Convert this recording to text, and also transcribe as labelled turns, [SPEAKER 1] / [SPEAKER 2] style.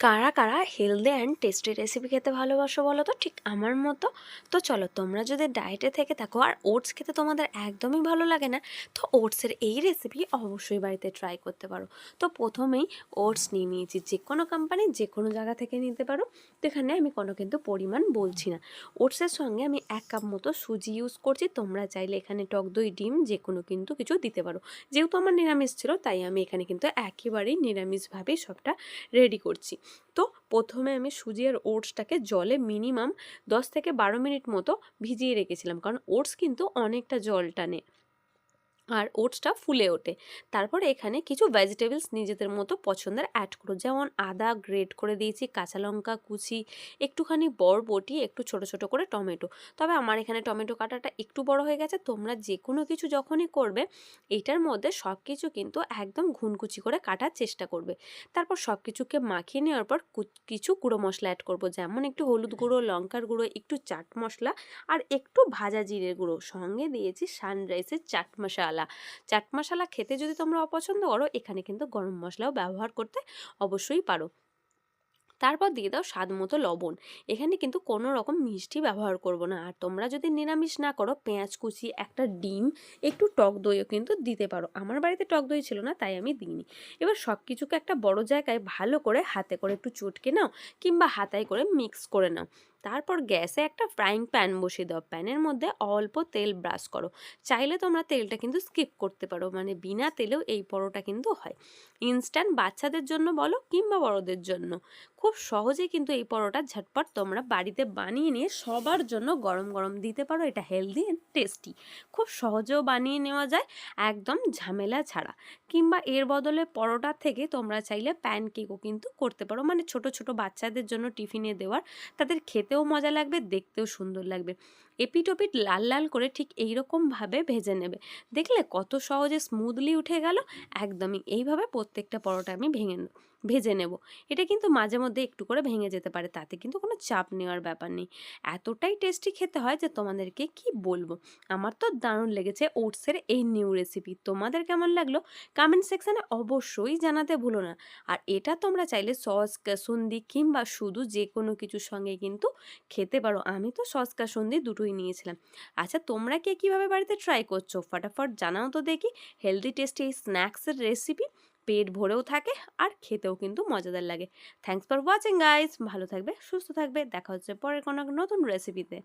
[SPEAKER 1] কারা কারা healthy and tasty recipe খেতে ভালোবাসো বলো তো? ঠিক আমার মতো। তো চলো, তোমরা যদি ডায়েটে থেকে থাকো আর ওটস খেতে তোমাদের একদমই ভালো লাগে না, তো ওটসের এই রেসিপি অবশ্যই বাড়িতে ট্রাই করতে পারো। তো প্রথমেই ওটস নিয়ে নিয়েছি, যে কোনো কোম্পানি যে কোনো জায়গা থেকে নিতে পারো। তো এখানে আমি কোনো কিন্তু পরিমাণ বলছি না। ওটসের সঙ্গে আমি 1 কাপ মতো সুজি ইউজ করছি। তোমরা চাইলে এখানে টক দই, ডিম যে কোনো কিন্তু কিছু দিতে পারো। যেহেতু আমার নিরামিষ ছিল, তাই আমি এখানে কিন্তু একেবারেই নিরামিষভাবেই সবটা রেডি করছি। তো প্রথমে আমি সুজি আর ওটসটাকে জলে মিনিমাম 10 থেকে 12 মিনিট মতো ভিজিয়ে রেখেছিলাম, কারণ ওটস কিন্তু অনেকটা জল টানে আর ওটসটা ফুলে ওঠে। তারপরে এখানে কিছু ভেজিটেবলস নিজেদের মতো পছন্দের অ্যাড করো, যেমন আদা গ্রেট করে দিয়েছি, কাঁচা লঙ্কা কুচি, একটুখানি বরবটি, একটু ছোট ছোট করে টমেটো। তবে আমার এখানে টমেটো কাটাটা একটু বড় হয়ে গেছে। তোমরা যে কোনো কিছু যখনই করবে, এটার মধ্যে সব কিছু কিন্তু একদম ঘুনকুচি করে কাটার চেষ্টা করবে। তারপর সব কিছুকে মাখিয়ে নেওয়ার পর কিছু গুঁড়ো মশলা অ্যাড করবো, যেমন একটু হলুদ গুঁড়ো, লঙ্কার গুঁড়ো, একটু চাট মশলা আর একটু ভাজা জিরের গুঁড়ো। সঙ্গে দিয়েছি সানরাইসের চাট মশলা। চাট মশলা খেতে যদি তোমরা অপছন্দ করো, এখানে কিন্তু গরম মশলাও ব্যবহার করতে অবশ্যই পারো। তারপর দিয়ে দাও স্বাদ মতো লবণ। এখানে কিন্তু কোনো রকম মিষ্টি ব্যবহার করব না। আর তোমরা যদি নিরামিষ না করো, পেঁয়াজ কুচি, একটা ডিম, একটু টক দইও কিন্তু দিতে পারো। আমার বাড়িতে টক দই ছিল না, তাই আমি দিইনি। এবার সব কিছুকে একটা বড় জায়গায় ভালো করে হাতে করে একটু চটকে নাও, কিংবা হাতায় করে মিক্স করে নাও। তারপর গ্যাসে একটা ফ্রাইং প্যান বসিয়ে দাও। প্যানের মধ্যে অল্প তেল ব্রাশ করো। চাইলে তোমরা তেলটা কিন্তু স্কিপ করতে পারো, মানে বিনা তেলেও এই পরোটা কিন্তু হয়। ইনস্ট্যান্ট বাচ্চাদের জন্য বলো কিংবা বড়দের জন্য, খুব সহজেই কিন্তু এই পরোটা ঝটপট তোমরা বাড়িতে বানিয়ে নিয়ে সবার জন্য গরম গরম দিতে পারো। এটা হেলদি অ্যান্ড টেস্টি, খুব সহজেও বানিয়ে নেওয়া যায়, একদম ঝামেলা ছাড়া। কিংবা এর বদলে পরোটার থেকে তোমরা চাইলে প্যানকেকও কিন্তু করতে পারো, মানে ছোট ছোট বাচ্চাদের জন্য টিফিনে দেওয়ার। তাদের খেতেও মজা লাগবে, দেখতেও সুন্দর লাগবে। এপিট ওপিট লাল লাল করে ঠিক এইরকমভাবে ভেজে নেবে। দেখলে কত সহজে স্মুথলি উঠে গেল। একদমই এইভাবে প্রত্যেকটা পরোটা আমি ভেজে নেব। এটা কিন্তু মাঝে মধ্যে একটু করে ভেঙে যেতে পারে, তাতে কিন্তু কোনো চাপ নেওয়ার ব্যাপার নেই। এতটাই টেস্টি খেতে হয় যে তোমাদেরকে কি বলবো। আমার তো দারুণ লেগেছে ওটসের এই নিউ রেসিপি। তোমাদের কেমন লাগলো কমেন্ট সেকশানে অবশ্যই জানাতে ভুলো না। আর এটা তোমরা চাইলে সস কাসুন্দি কিংবা শুধু যে কোনো কিছুর সঙ্গে কিন্তু খেতে পারো। আমি তো সস কাসুন্দি দুটোই নিয়েছিলাম। আচ্ছা, তোমরা কে কীভাবে বাড়িতে ট্রাই করছো ফটাফট জানাও তো দেখি। হেলদি টেস্টি এই স্ন্যাক্সের রেসিপি পেট ভরেও থাকে আর খেতেও কিন্তু মজাদার লাগে। Thanks for watching guys. ভালো থাকবে, সুস্থ থাকবে। দেখা হচ্ছে পরের কোনো নতুন রেসিপিতে।